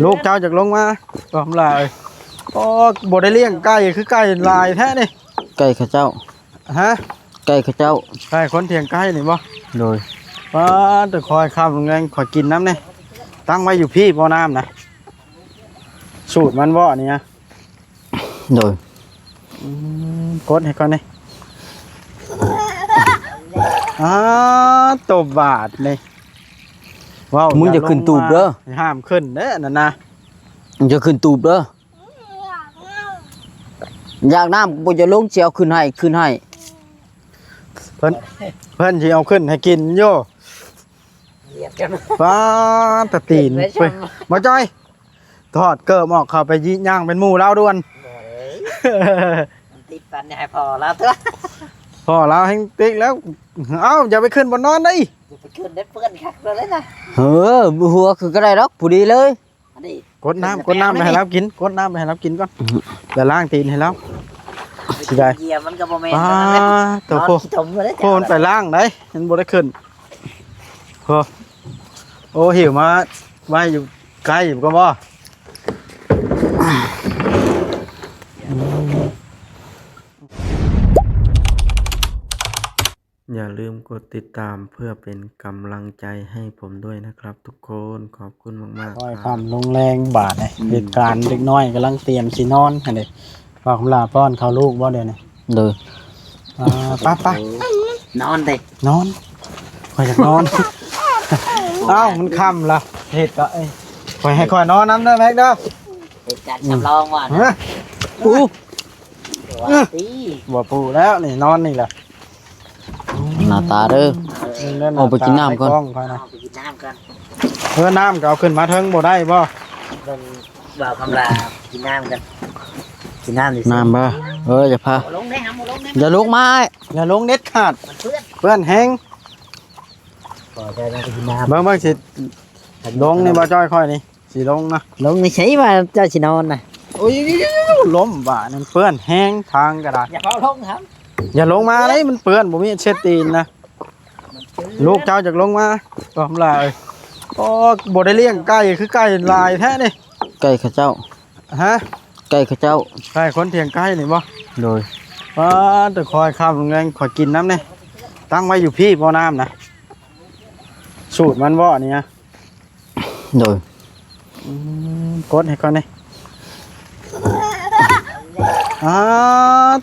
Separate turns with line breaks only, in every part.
ลูกเจ้าจากลงมาก็ทำลายโอ้บ่ได้เลี้ยงไก่คือไก่ลายแท้นี่
ไก่ข้าเจ้า
ฮะ
ไก่ข้าเจ้า
ไก่คนเถียงไก่นี่บ่
โดย
ป้าแต่คอยข้ามแรงคอยกินน้ำเนี่ยตั้งไว้อยู่พี่บ่อน้ำนะสูตรมันบ่เนี่ย
โดย
กดให้ก่อนนี่ตบบาทเลยว้าว
มึงจะขึ้นตูบเด้อ
ห้ามขึ้นเด้อนั่นนะ
มึงจะขึ้นตูบเด้ออยากน้ำกูจะลงเชียวขึ้นให้เ
พิ่นสิเอาขึ้นให้กินโย่ป้าตะตีนไปมาจ้อยทอดเกิบออกเข้าไปยี่ย่างเป็นหมูแล้วด่วน
ติดปันใหญ่พอแล้วเถอะ
พอแล้วให้ติ๊กแล้วเอ้าอย่าไปขึ้นบนนอนดิ
อย่าไปขึ้นได้เพื่อนคักเลยนะ
หัวคือก็ได้ดอกผู้ดีเลย
กดน้ำไปให้เรากินกดน้ำไปให้เรากินก่อนเดี๋ยวล้างตีนให้เราสิได้
เหยียบมันก็บ่แม่น
ตัวโคมันไปล้างได้มันบ่ได้ขึ้นโอ้หิวมาไว้อยู่ใกล้อยู่ก็บ่อย่าลืมกดติดตามเพื่อเป็นกำลังใจให้ผมด้วยนะครับทุกคนขอบคุณมากๆค่อยความลงแรงบาดเลยเหตุการณ์เล็กน้อยกำลังเตรียมสินอนให้เด็กฝากลาป้อนเขาลูกบ่เดี๋ยวนี้
เลย
ป้าน
อนเด็ก
นอนค่อยจะนอนเอ้ามันค่ำละเหตุก็ค่อยให้ค่อยนอนน้ำเด้อแม็กเด้อ
เหตุการณ์จำลองว่ะ
ปูบ่ปูแล้วนี่นอนนี่แหละ
หน้าตาเด้อเอาไปกินน้ำก่อน
ไปกินน้ำกัน
น้ำก็เอาขึ้นมาเทิงบ่ได้บ่
เป็นบ่าวคำลากินน้ำกันกินน้ำดิ
น้ำบ่อย่าพา
ลงได้หำลงได้
อย่าลุกมา
อย่าลงเด็ดขาดเพื่อนแห้ง
บ่ใจเราไปกินน้ำ
เบิ่งสิลงนี่บ่จ้อยค่อยนี่สิลงนะ
ลงนี่ใช่ว่าเจ้าสินอนนะ
โอ้ยล้มบ่านั่นเพื่อนแห้งทางกระดาษ
อย่าเอาลงครับ
อย่าลงมาเลยมันเปื้อนผมมีเช็ดตีนนะลูกเจ้าจากลงมาก็ทำลายโอ้บ่ได้เลี้ยงไก่คือไก่ลายแท้นี่
ไก่ข้าเจ้า
ฮะ
ไก่ข้าเจ้า
ไก่คนเถียงไก่นี่บ่
โดย
ป้าแต่คอยข้ามแรงคอยกินน้ำเนี่ยตั้งไว้อยู่พี่บ่อน้ำนะสูตรมันบ่เนี่ย
โดย
กดให้ก่อนนี่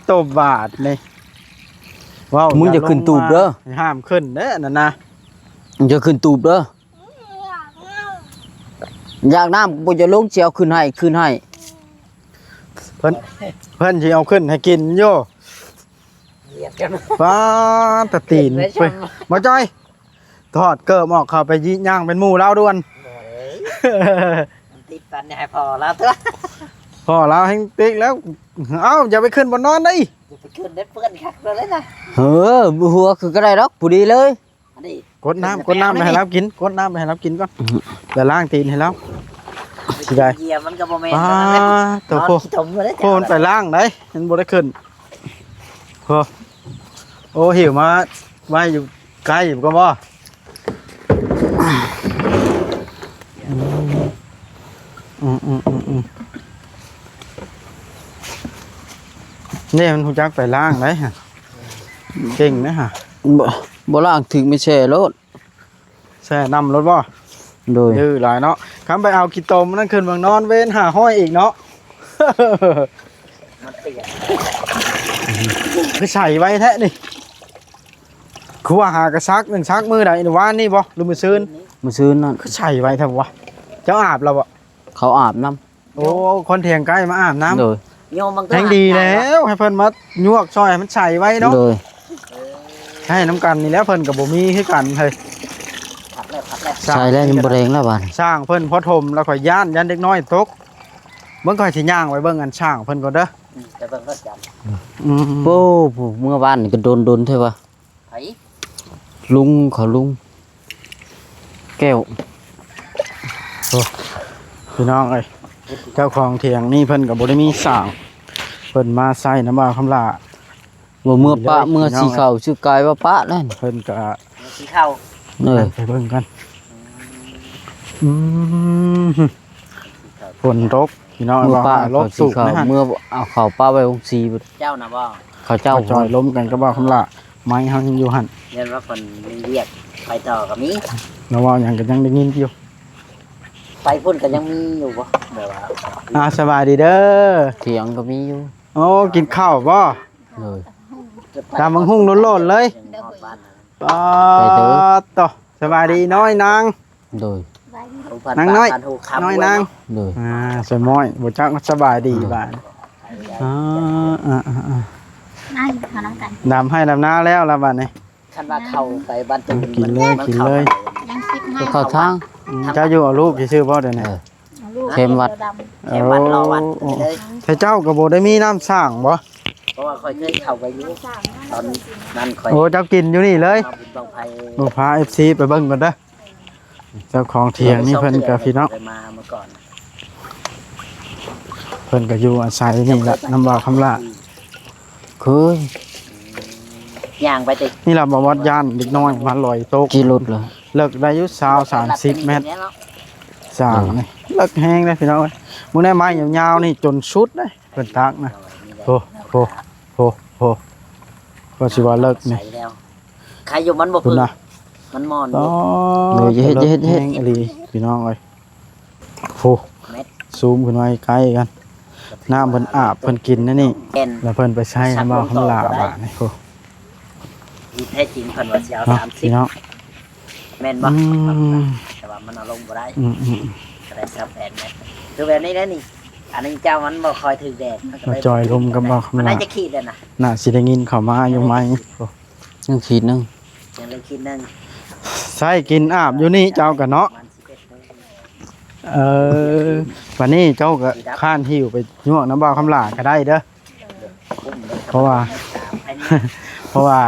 ตบบาทเลยว้าว
มึงจะขึ้นตูบเด้อ
ห้ามขึ้นเด้อนั่นนะ
มึงจะขึ้นตูบเด้ออยากน้ำกูจะลงเชียวขึ้นให้เ
พิ่นสิเอาขึ้นให้กินโย่ป้าตะตีนไปมาจ้อยทอดเกิบออกเข้าไปยี่ย่างเป็นหมูแล้วด่วน
ติดปันใหญ่พอแล้วเถอะ
พอแล้วให้ติ๊กแล้วเอ้าอย่าไปขึ้นบนนอนดิ
อย่าไปขึ้นได้เพื่อนคักเลยนะ
หัวคือก็ได้ดอกผู้ดีเลย
กดน้ำไปให้เรากินกดน้ำไปให้เรากินก่อนเดี๋ยวล้างตีนให้เราสิได้
เหยียบมันก็บ่แม่น
ตัวโคมันไปล้างได้มันบ่ได้ขึ้นโอ้หิวมาไว้อยู่ใกล้อยู่ก็บ่นี่มันหูจักไปล้างได้ฮะเก่งนะฮะ
บ่ล่างถึงไม่แช่รถ
แช่นำรถบ่
โดย
ดื้อหลายเนาะคำไปเอากิโตมนั่นคืนบางนอนเว้นหาห้อยอีกเนาะคือใส่ไว้แท้นี่คือว่าหากระซักหนึ่งซักมือใดหรือว่านี่บ่หรือมือซื้
อนั่น
คือใส่ไว้ทำวะเจ้าอาบเราบ่
เขาอาบน้
ำโอ้คนเถียงใกล้มาอาบน้ำ
โดย
แทงดีแล้วให้เพิ่นมายวกซอยมันใส่ไว้เนาะให้น้ำกันนี่แล้วเพิ่นกับบ่มีคือกันเฮ้ย
ใส่แล้วยังบ่แรงแล้วบ้าน
สร้างเพิ่นพอถมแล้วค่อยย่านเด็กน้อยตกเบิ่งค่อยสิย่างไว้เบิ่งกันช่างเพิ่นก่อนเด้อ
จะเบิ่งรถจักร
โอ้เมื่อวานนี่ก็โดนใช่ป่ะ
ไผ
ลุงแก้ว
พี่น้องเอ้ยเจ้าของเถียงนี่เพิ่นก็บ่ได้มีสร้างเพิ่นมาใส่น้ำบ่าวคำลา
เมื่อปะเมื่อสีเขาชื่อกายว่าปะนั่น
เพิ่นก็
สีเข้า
ไปเบิ่งกัน ฝนตกพี่น้อง
เมื่อ
ว่า
ป้า
ล
เขา
บ
สิ
สุก
เขา
นะฮะ
เมื่อเอาเขาป้าไปองค์ซี
เจ้านะบ่
เขาเจ้า
จอยล้มกันก็บอกคำละไม้เฮายังอยู่หั่น
เรียนว่าคนมีเรียกไปต่อกับมี
แล้วว่าหยังก็ยังได้ยินอยู่
ไปพุ่นก็ยังมีอยู่บ่แบบว่า
สบายดีเด้อ
เถียงก็มีอยู่
โอ้กินข้าวบ่
เลย
ตามบังหุ่งโลดๆเลย
ยังฮอดบ้านนะ
ปาต่อสบายดีน้อยนาง
โดย
ผู้พัน
นางน้อย
บ้ถูกคำ
น้อยนาง
โดย
สมอยบ่จักสบายดีบ้านอ่า
นั่งเขานั่งกัน
ดำให้ดำหน้าแล้วละบัดนี้
คันว่าเข้าไปบ้านตูน
กินเลย
มั
กิน
ข้า
เลย
ยังคิดให้
เข้าทาง
เจ้าอยู่เอาลูกชื่อบ่เดี๋ยวนี้
ลูก
เข้มวัด
แค่วัดรอวัดไปเลย
แต่เจ้าก็บ่ได้มีน้ำสร้างบ่
เพราะว่าค่อยเคยเข้าไปอยู่ตอนนั้นค่อย
โอ้เจ้ากินอยู่นี่เลย
มาบุญบังไฟ
บ่พา FC ไปเบิ่งก่อนเด้อเจ้าของเถียงนี่เพิ่นก็พี่น้อง
ไปมาเมื่อก่อน
เพิ่นก็อยู่อาศัยนี่แหละน้ำบ่าวคำลา
เคย
ย่างไปติ
นี่ล่ะบ่วัดย่านเด็กน้อยมาลอยโต๊ะ
กี่รถเลย
เลิกได้อยู่30เมตรสร้างนี่เลิกแห้งเด้อพี่น้องเอ้ยมื้อนี้ไม้ยาวๆนี่จนสุดเด้เพิ่นตักนะโอ้โหโหโหก็สิว่าเลิกนี่
ใส่แล้วใครอยู่มันบ่
คุ
พึ่
ณ
ง
นะ
มันมอน
ต่อ
โดยเฮ็ด
แห้งอีหลีพี่น้องเอ้ยโห
เม็ด
ซูมขึ้นไว้ใกล้กันน้ำเพิ่นอาบเพิ่นกินนะนี่
เป็น
แล้วเพิ่นไปใช้น้ำบ่าวคำลาบาดนี่โห
ที่แท้จริงเพิ่นว่าสิเอา
เนาะพี่น้อง
30แม่นบ่
อืม
แต่ว่ามันเอาลงบ่ได้
อืม
ก็ได้ซับแผนเม็ดคือแบบนี้นะนี่ อันนี้เจ้ามันบ่คอยถึงแดดมันก็
มา
เลย
จอยลมกับบ่าว
มัน
คำลา
น่าจะขีดเลยนะ
น่าสิได้ยินเข้ามาอยู่ไหมโห
ยังขีดหนึง
ยังได้ขีดหนึง
ใส่กินอาบอยู่นี่เจ้าก็เนาะ
มัน11โมง
วันนี้เจ้าก็ข้านหิวไปยั่วน้ำบ่าวคำลาก็ได้เด้อ
คุ้มเลย
เพราะว่า เพราะว่า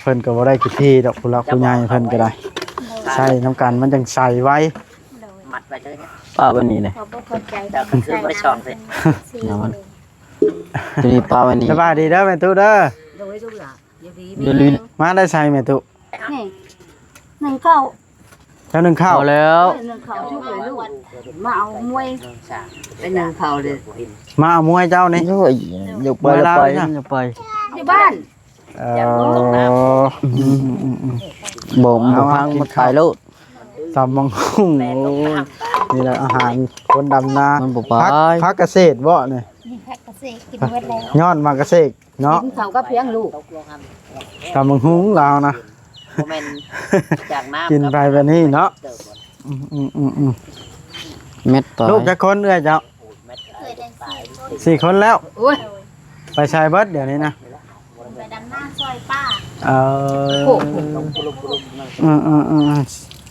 เพิ่นก็บ่ได้กี่ที่ดอกผู้หลักผู้ใหญ่เพิ่นก็ได้ใส่น้ำกันมันจังใส่ไว้
มัดไปเลยเนี่ย
ป้าวันนี้เลย
เขาบ่เข้าใจ
เจ้าก็คือบ่ได้ช่องสิ
ทีนี้ป้าวันนี้
สบายดีเด้อแม่ตู้เด้อ
ดูให้ดูล่ะอยู่ดี
เดี๋ยวลิ้น
มาได้ใส่แม่ตู้
นี่หนึ่งเข้า
เจ้าหนึ่งข้าว
เอาแล้ว
หนึ่งเข้าชุบเลยลูกมาเอามวย
เป็นหนึ่งเผาเลย
มาเอามวยเจ้านี่
โอ้ยอย่าไปอย่าไปอย่าไป
ที่บ้าน
เอ่อ
บ่มบ่พังมันตายแล้ว
ตำบังคุ้งโอ้ยนี่แหละอาหารคนดำนา
มันบ่ไป
พักเกษตรบ่เนี่ย
นี่แพ็กเกษตรกินเวทแล้ว
ยอดมาเกษตรเนาะ
กินเขาก็เพียงลูก
ตกลงกัน
ตำบังคุ้งลาวนะ
โมเมนจากน้ำ
กินไปแบบนี้เนาะ
เติบบ่
อืม
เม็ดปลา
ลูกจะคนเอื้อยเจ้า
เม็ด
เคยได้4
4 คนแล้ว
โอ้ย
ไปชายเบิดเดี๋ยวนี้นะ
ไปดำหน้าซอยป้า
เอ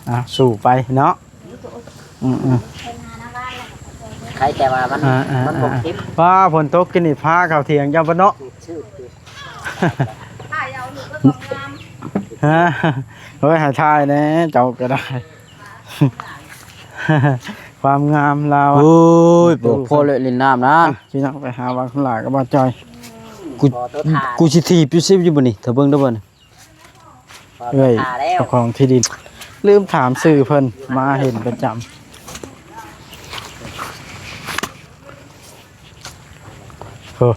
อสู่ไปเนาะอืม
เป็นหาหน้าบ้านแล้ว
ใครแต่ว่ามันมันบ่ทิพย์
ป้าฝนตกกินนี่พาเข้าเถียงเจ้าปะเนาะ
ชื่อ
ถ้าเอาลูกก็ต้องงาม
ฮะเฮ้ยหาทายแน่เจ้าก็ได้ ความงามเรา
โอ้ยบอกพ่อเลยลิ้นน้ำนะ
พี่น้องไปหาวางข้างหลังก็บ่จอย
กู
พอตัวทา
กูสิถีบอยู่ซิอยู่บ่นี่ถ้าเบิ่งได้บ่นี่
พอตั
เอ้
วย ทาแล้ว
เจ้าของที่ดิน ลืมถามสื่อเพิ่นมาเห็นประจำโอ้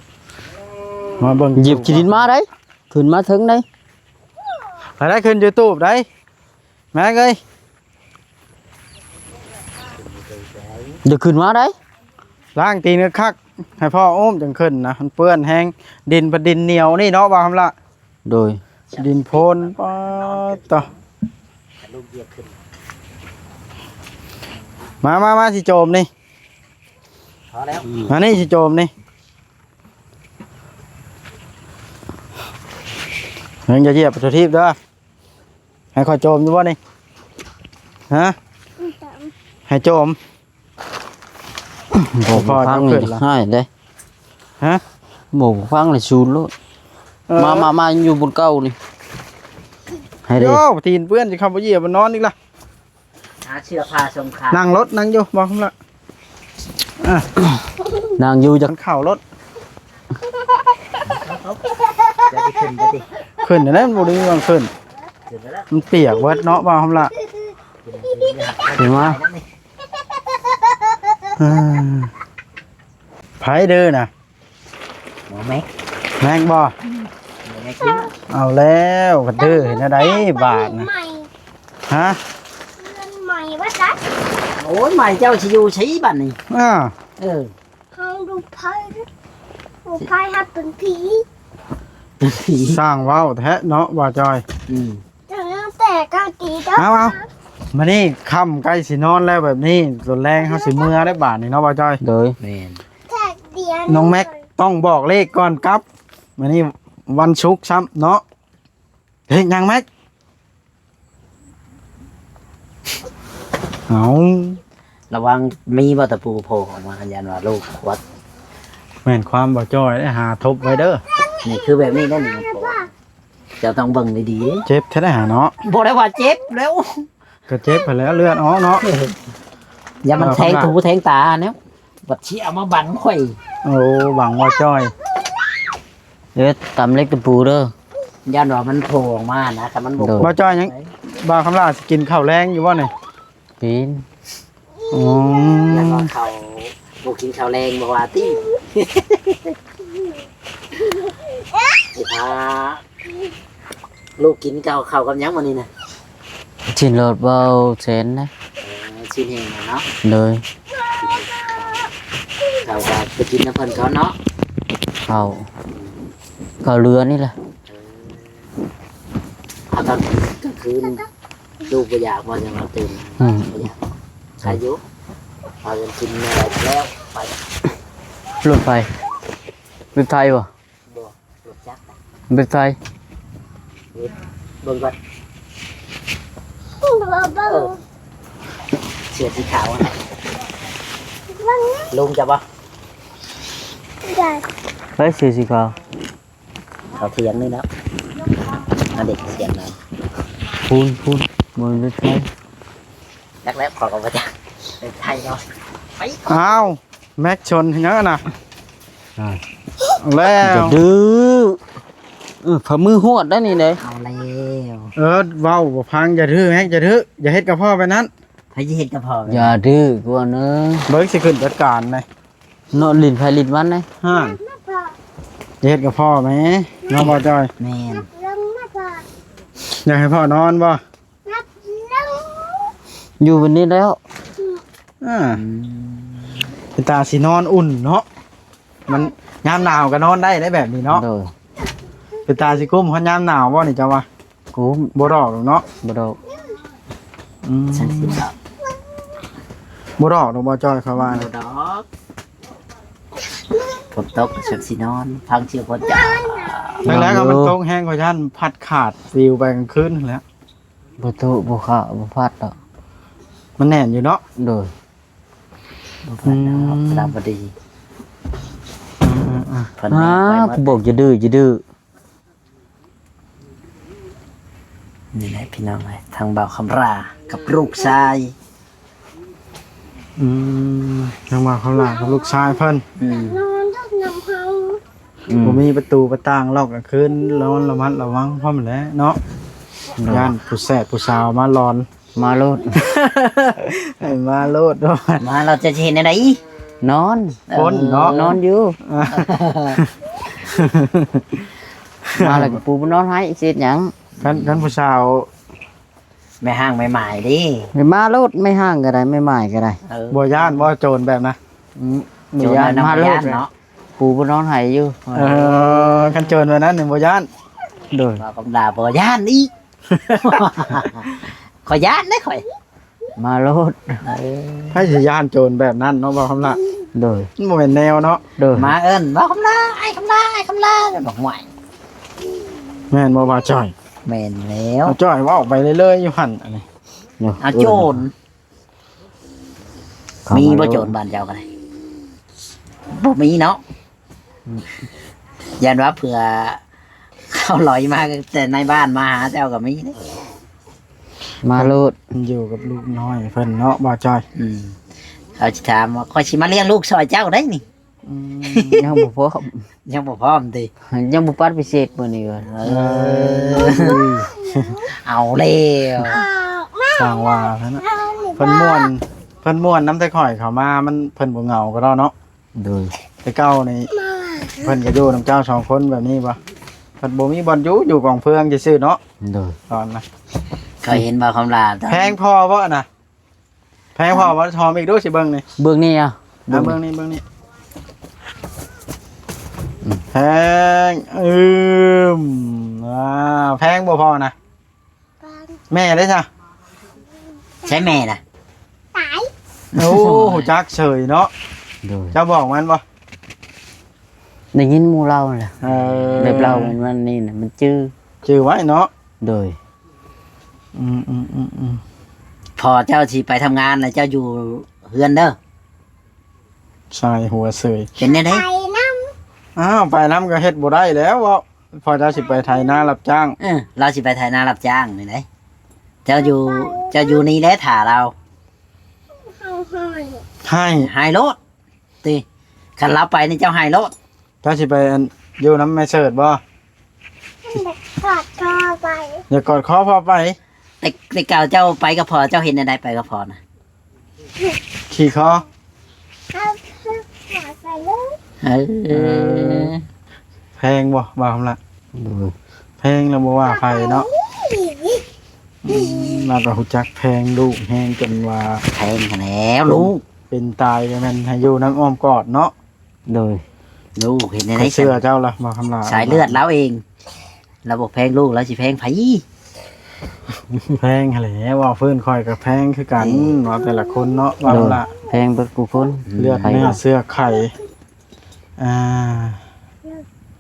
มาเบิ่ง
หยิบขี้ดินมาได้ขึ้นมาถึงได้
ไปได้ขึ้น YouTube ได้แม่เอ้ย
เดี๋ยวขึ้นมาได้
ล้างตีนคักๆให้พ่อโอ้มจังขึ้นนะมันเปื้อนแห้งดินเป็นดินเหนียวนี่เนาะว่าคำละ
โดย
ดินโพนปะต่อ
ลูกเหยียบขึ้น
มาสิโจมนี่
พอแล้ว
มานี่สิโจมนี่เฮ้ยจะเหยียบตัวทีบเด้อให้คอยโจมอยู่บ่นี่ฮะให้โจม
บ่ฟังนี่ให้ได้
ฮะ
บ่ฟังเลยชูนโลดมาอยู่บนเก้านี่ให้ได้
โย่ตีนเปื้อนจะเข้าไปเหยียบมันนอนอีกล่ะ
หาเชือกผ้าสงคราม
นั่งรถนั่งอยู่บอกคำละ
นางอยู่จัก
มันเข่ารถ
จะได้ขึ้นไปดิ
ขึ้นเดี๋ยวนั้นมันบ่ได้มันขึ้น
ขึ้นไปแล้ว
มันเปียกเวิดเนาะบอกคำละ
ขึ้นมา
ไผเด้อน่ะ
หมอแม็ก
แม่งบ่
หมอแม็กกิน
เอาแล้วก็เด้อเห็นอะไรบาทนะ
ใหม่
ฮะ
เงินใหม่ว่าจัด
โอ้ยใหม่เจ้าชิอยูใช้บัตรนี่
อ้า
เออ
เขาดูไพ่ดูไพ่ฮับเป็นผี
สร้างเว้าแท้เนาะบ่จอย
อืม
แต่ตั้งแต่ก้าวตีเด้อ
เอามานี่ค่ำใกล้สินอนแล้วแบบนี้ส่วนแรงเฮาสิเมื่อได้บาทนี่เนาะบ่จอย
โดย
แมน
แท็กเดียว
น้องแม็กต้องบอกเลขก่อนครับมานี่วันศุกร์ซ้ำเนาะเฮ้ยยังแม็กเอา
ระวังมีบ่ตะปูโผล่ออกมายันว่าลูกวัด
แม่นความบ่จอยได้หาทบไว้เด้อ
นี่คือแบบนี้ได้หนึ่งโผล่เจ้าต้องเบิ่งดี
เจ็บแท้ได้หาเนาะ
ๆบ่ได้ว่าเจ็บแล้ว
ก็เจ็บไปแล้วเลือดออกเนาะ
อย่ามัน
เอา
แทง
ข้างหน้า
ถูแทงตาเนี่ยบัดเชี่ยมาบังข่อย
โอ้หวังว่าจอย
เดี๋ยวตำเล็กตะปูเด้อ
ยันว่ามันโผล่ออกมานะแต่มันบ่
โดด
บ่จอยยังบ่าวคำลาสิกินข้าวแรงอยู่บ่นี่
กิน
อ๋อ
ยันว่าเขาบ่กินข้าวแรงบ่ว่าติสิพาลูกกินข้าวกับหยังมื้อนี้น่ะ
ชิ้นรถเบาเซนนะ
ชิ้นเองน่ะเนาะ
โดย
เขาก็ไปกินน้ำเพิ่นเขาเนาะ
เขาเรือนี่แหละ
เอาตอนกลางคืนลูกบ่อยากว่าจะมาตื่น
อืม
บ่อยากใครอยู่พากันกินอะไรแล้วไป
รถไฟรถไทยบ่
บ่รถจักร
รถไทย
เบิ่งก่อน
เบา
เสื้อสีขาวนะลุงจะบ่
ๆได้
เฮ้ยสีสีขาว
เขาเถียงนี่แล้วเอาเด็กเสียงหน่อย
พูนบนรถไฟ
จักแล้วขอกับพระจักรเป็นไทยเนาะไป
อ้าวแม็กชนเห็นยังน่ะเอาแล้ว
จะดื้อฝ่ามือหวดได้นี่เลย
เอาแล้ว
เว้าบ่พังอย่าดื้อแม็กอย่าดื้ออย่าเฮ็ดกับพ่อไปนั้น
พระจะเห็นก็พอ
อย่าดื้อกว่าเนอะ
เบิกสิขึ้นจัดการเลย
นอนลิ้นไฟลิ้นมันนะ
ห่านอย่าเฮ็ดกับพ่อไหมน้องบ่จอย
แม่น
ลงมาก่อน
อยากให้พ่อนอนบ่
นับลง
อยู่วันนี้แล้ว
อ่าเป็นตาสินอนอุ่นเนาะมันยามหนาวก็นอนได้แบบนี้เนาะ
โดย
เป็นตาสิกุ้มเพราะยามหนาวบ่นี่จ้าวะ
กุ้ม
บ่ดอกหรอกเนาะ
บ่ดอก
อืม
ฉันสิครับ
บ่ดอกดอกบ่จอยเขาว่า
เอา
นะ
ดอกฝนตกฉันสินอนฟังเสียงฝนจ้า
แรกๆก็มันตกแห้งกว่ายันพัดขาดฟิวไปกลางคืนนั่นแหล้ว
บ่ตุบ่ขาบ่พัดดอก
มันแน่นอยู่เนาะ
โดย
ตามพอดี
อ่า
เพิ่น
อ้า
ให้
ว
ไป
กูบอกอย่าดื้ออย่าดื้อ
นี่แหละพี่น้องเลยทางบ่าวคำรากับลูกชาย
อืมยังว่าเขาหลากับลูกชายเพิ่น
อืม
นอนต้องนำเขา
บ่มีประตูประต่างล็อกกลางคืนแล้วระมัดระวังพร้อมแหล้วเนาะย่านผู้แสบผู้สาวมาหลอน
มาโลด
ให้มาโลดด้วย
มาเราจะเห็นอะไร
นอน
คนเนาะ
นอนอยู่ มาแล้วก็ปูบ่นอนให้เฮ็ดหยัง
กันผู้สาว
ไม่ห้างไม่หมายดิ
ให้มาโลดไม่ห่างก็ได้ไม่หมายก็ได้
เออ
บ่ย่านบ่โจรแบบนะ
อืม
โจ
มี
ร
ยาน
น้ำ
มา
พ
โล
ยา
ด
นเนาะ
ปูบ่นอนให้อยู่
กันโจรแบบนั้นนี่บ่ย่าน
โดย
เรากำดาบ่ยานอีก ขอยานได้ข่อย
มาโลด
ให้สิย่านโจรแบบนั้นเนาะบ่คำละ
โดย
มันบ่แม่นแนวเนาะ
โดย
มาเอิ้นบ่คำลาไอ้คำลาไอ้คำลาจะบอกห่วย
แม่นบ่ว่าจ้อย
แม่นแล้ว
เอาจ้อยเว้าไปเรื่อยๆอยู่หั่นอันนี้
เอาโจรมีบ่โจรบ้านเจ้ากันเลยบ่มีเนาะยันว่าเผื่อเขาลอยมาแต่ในบ้านมาหาเจ้าก็มีเด้
มาโลด
มันอยู่กับลูกน้อยเพิ่นเนาะบ่จ้อย
อืมเขาจะถามว่าคอยสิมาเลี้ยงลูกซอยเจ้าได้นี่
ยังบ่พร้อม
ยังบ่พร้อมติ
ยังบ่ปัดพิเศษมื้อนี้ก่อน
เอาแล้ว
ออกมา
สร้างว่าเพิ่นน่ะ
เอาหนิ
เพิ่นม่วน เพิ่นม่วนน้ำแต่ข่อยเข้ามามันเพิ่นบ่เหงาก็ดอกเนาะ
โดย
แต่เก่านี่เพิ่นก็อยู่นำเจ้าสองคนแบบนี้บ่เพิ่นบ่มีบ่อนอยู่กองเฟืองซื่อๆเนาะ
โดย
ตอนนะ
เคยเห็นบ่คำลาตอน
แพงพอบ่น่ะแพงพอบ่ทอมอีกดูสิเบิ่งนี่
เบื้องนี้อ่ะ
เบิ่งนี่แพงมแพงบ่พอนะ
ฟัง
แม่ได้จ้ะ
ใช่แม่น่ะ
ตาย
โอ้หูจักเฉยเนาะ
โดย
เจ้าบอกมันบ่
ได้ยินหมู่เราแหละ
เออ
แบบเรามันนี่น่ะมันจื้อ
ชื่อไว้เนาะ
โดย
อืม
พอเจ้าสิไปทำงานนะเจ้าอยู่เฮือนเด้อ
ใช่หัวเสย
เป็นได้
ไป
ได
น้
อ้าวไปน้ำก็เฮ็ดบ่ได้แล้วว่าพอเจ้าสิไปไทยนารับจ้าง
เราสิไปไทยนารับจ้างนี่ไหนเจ้าอยู่นี่แหละถ่าเรา
ำให้
ให้
หายโลดติคันเราไปนี่เจ้าหายโลด
เจ้าสิไปอันอยู่น้ำแม่เสิร์ตบ่
เด็กกอดคอไป
อย่ากอดคอพอไป
แต่เก่าเจ้าไปก็พอเจ้าเห็นอะไรไปก็พอนะ
ขี่คอ
เอาขึ้นหัวไปเลย
แพงบ่บ่าวคำละ
โดย
แพงแล้วบ่ว่าไผเนาะเราก็ฮู้จักแพงลูกแฮงจนว่า
แพงขนาดแล้วลูก
เป็นตายก็แม่นให้อยู่น้ำอ้อมกอดเนาะ
โดย
ลูกเห็นอะไร
เสื้อเจ้าล่ะบ่าวคำละ
สายเลือดเราเองเราบอกแพงลูกแล้วสิแพงไผ
แพงหั่นแหละว่าเพิ่นคอยก็แพงคือกันว่าแต่ละคนเนาะว่า
โดย
ละ
แพงเบิดกูคน
เลือดเนื้อเสื้อไข่อ่า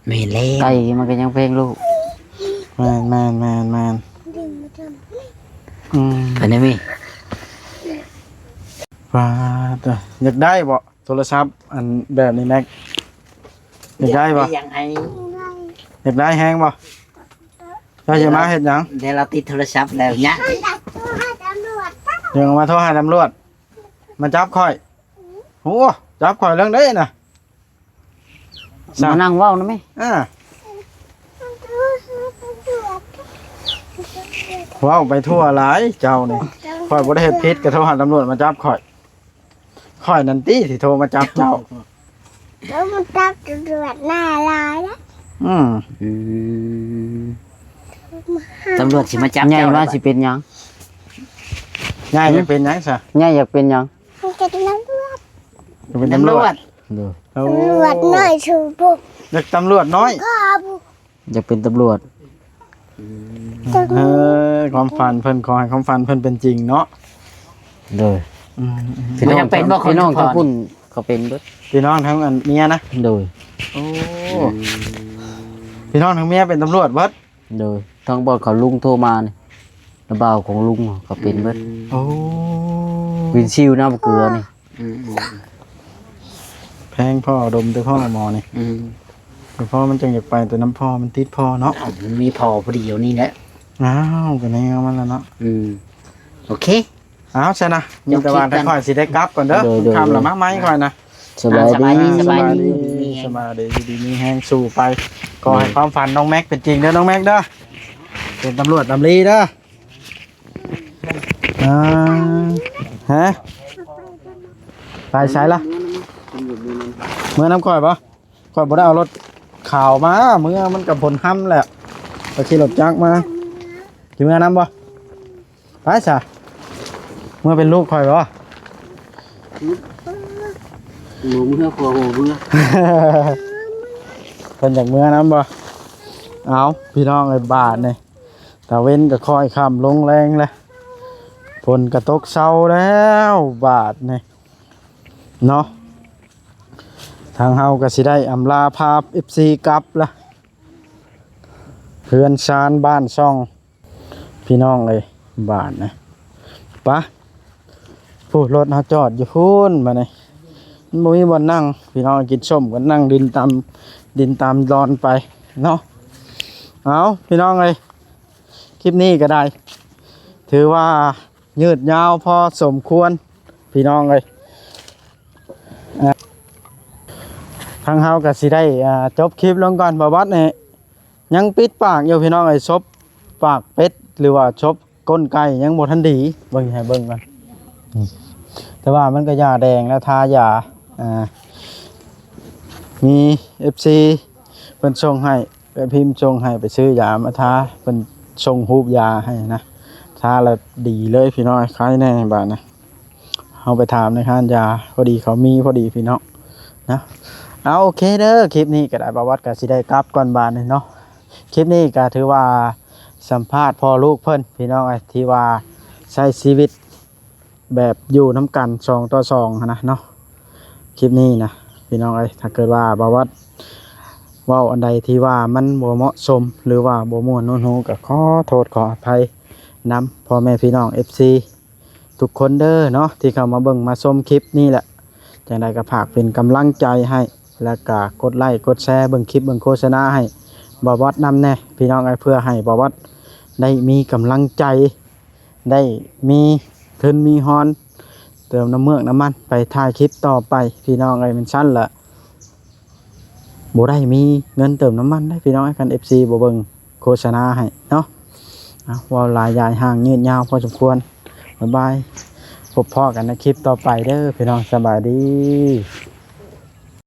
ไม่เห็นเลย
ไก่มันก็ยังแพงลูก
แม่น
ดึงมาจน
อืม
เป็นไงมี่
ว่าแต่อยากได้บ่โทรศัพท์อันแบบนี้แม็กอยากได้บ่
ยังไง
อยากได้แฮงบ่เจ้าจะมาเฮ็ดหยัง
เดี๋ยวเราติดโทรศัพท์แล้วเนี่ย
ดักตัวให้ตำรวจ
เดี๋ยวมาโทรหาตำรวจมาจับข่อยโอ้จับข่อยเรื่องได้น่ะ
มานั่งเว้านะแม่
อ่า
ตำรวจ
เว้าไปทั่วหลายเจ้านี่ข่อยบ่ได้เฮ็ดผิดก็โทรหาตำรวจมาจับข่อยนั่นติที่โทรมาจับเจ้า
แล้วมันจับตำรวจหน้าลายนะ
อืม
ตำรวจสิมาจับ
ใหญ่
เจ้า
ว่า
แล้ว
สิเป็นหยัง
ง่ายจะเป็นหยังซะ
ใหญ่อยากเป็นหยัง
มันจะตำรวจ
จะเป็น
ตำ
ตำ
ร
ร
ว
ว
จ
จ
โดย
โอ้
ตำรวจหน่อยชูบุก
อยากตำรวจน้อย
ข้าบุก
อยากเป็นตำรวจ
ความฝันเพิ่นขอให้ความฝันเพิ่นเป็นจริงเนาะ
โดย
อืม
พี่น้องพี่น้องทั้งพุ่นเขาเป็นเบิด
พี่น้องทั้งอันเมียนะ
โดย
โอ้พี่น้องทั้งเมียเป็นตำรวจเบิด
โดยทั้งบอดเขาลุงโทรมานี่ระบ่าวของลุงเขาเป็นเบิด
โอ้
วินชิวน้ำเกลือนี่
แพงพ่อดมแต่พ่อหมอนี่แต่พ่อมันจังอยากไปแต่น้ำพ่อมันติดพ่อเนาะ
มันมีพอพอดีอยู่นี่แหละ
อ้าวเป็นยังไงมันแล้วเนาะ
โอเค
อ้าวใช่นะมีแต่ว่าแต่ค่อยสิได้กลับก่อนเด้อทำละมากไหมค่อยนะ
สบาย
สบายดี
ดี
สบายดี
สบายดีดีมีแห้งสู้ไปขอให้ความฝันน้องแม็กเป็นจริงเด้อน้องแม็กเด้อเป็นตำรวจตำรีเด้ออ่าฮะไปใช้ละเมื่อน้ำก่อยปะก่อยบ่ได้เอารถข่าวมาเมื่อมันกับผลห้ำแหละไปขี่รถจักรมาขี่เมื่อน้ำปะไปจ้ะเมื่อเป็นลูกข่อยปะ
หมูเมื่อครัวหมูเมื่อ
เพิ่นจากเมื่อน้ำบ่เอาพี่น้องไอ้บาทนี่ตาเว้นก็ค่อยค่ำลงแรงเลยฝนกระตกเศร้าแล้วบาทนี่เนาะทางเฮาก็สิได้อำลาภาพ FC กลับละเพื่อนชานบ้านช่องพี่น้องเลยบาทนะปะพูดรถเฮาจอดอยู่พูนมานี่มันบ่มีบ่อนนั่งพี่น้องกินส้มก็นั่งดินตามรอนไปเนาะเอาพี่น้องเลยคลิปนี้ก็ได้ ถือว่ายืดยาวพอสมควรพี่น้องเลยทางเฮาก็สิได้จบคลิปลงก่อนบ่บัดนี่ยังปิดปากอยู่พี่น้องไอ้ซบปากเป็ดหรือว่าซบก้นไก่ยังบ่ทันดีเบิ่งให้เบิ่งกัน แต่ว่ามันก็ยาแดงแล้วทายามี FC เพิ่นส่งให้ไปพิมพ์ส่งให้ไปซื้อยามาทาเพิ่นส่งรูปยาให้นะทาแล้วดีเลยพี่น้องคล้ายแน่บาดนะเฮาไปถามในร้านยาพอดีเขามีพอดีพี่น้องนะเอาโอเคเด้อคลิปนี้ก็ได้ประวัติก็สิได้กลับก่อนบาดนี่เนาะคลิปนี้ก็ถือว่าสัมภาษณ์พ่อลูกเพิ่นพี่น้องที่ว่าใช้ชีวิตแบบอยู่น้ำกัน2 ต่อ 2นะเนาะคลิปนี้นะพี่น้องถ้าเกิดว่าประวัติเว้าอันใดที่ว่ามันบ่เหมาะสมหรือว่าบ่ม่วนโน้นหูก็ขอโทษขออภัยนำพ่อแม่พี่น้อง FC ทุกคนเด้อเนาะที่เข้ามาเบิ่งมาชมคลิปนี้แหละจังใดก็ฝากเป็นกำลังใจให้แล้วก็กดไลค์กดแชร์เบิ่งคลิปเบิ่งโฆษณาให้บ่วัดนำแน่พี่น้องเพื่อให้บ่วัดได้มีกำลังใจได้มีทุนมีฮอนเติมน้ำเมือกน้ำมันไปถ่ายคลิปต่อไปพี่น้องมันสั้นละบ่ได้มีเงินเติมน้ำมันได้พี่น้องกัน FC บ่เบิ่งโฆษณาให้เนาะว่าหลายยายห่างยืดยาวพอสมควรบ๊ายบายพบพ่อกันในคลิปต่อไปเด้อพี่น้องสบายดี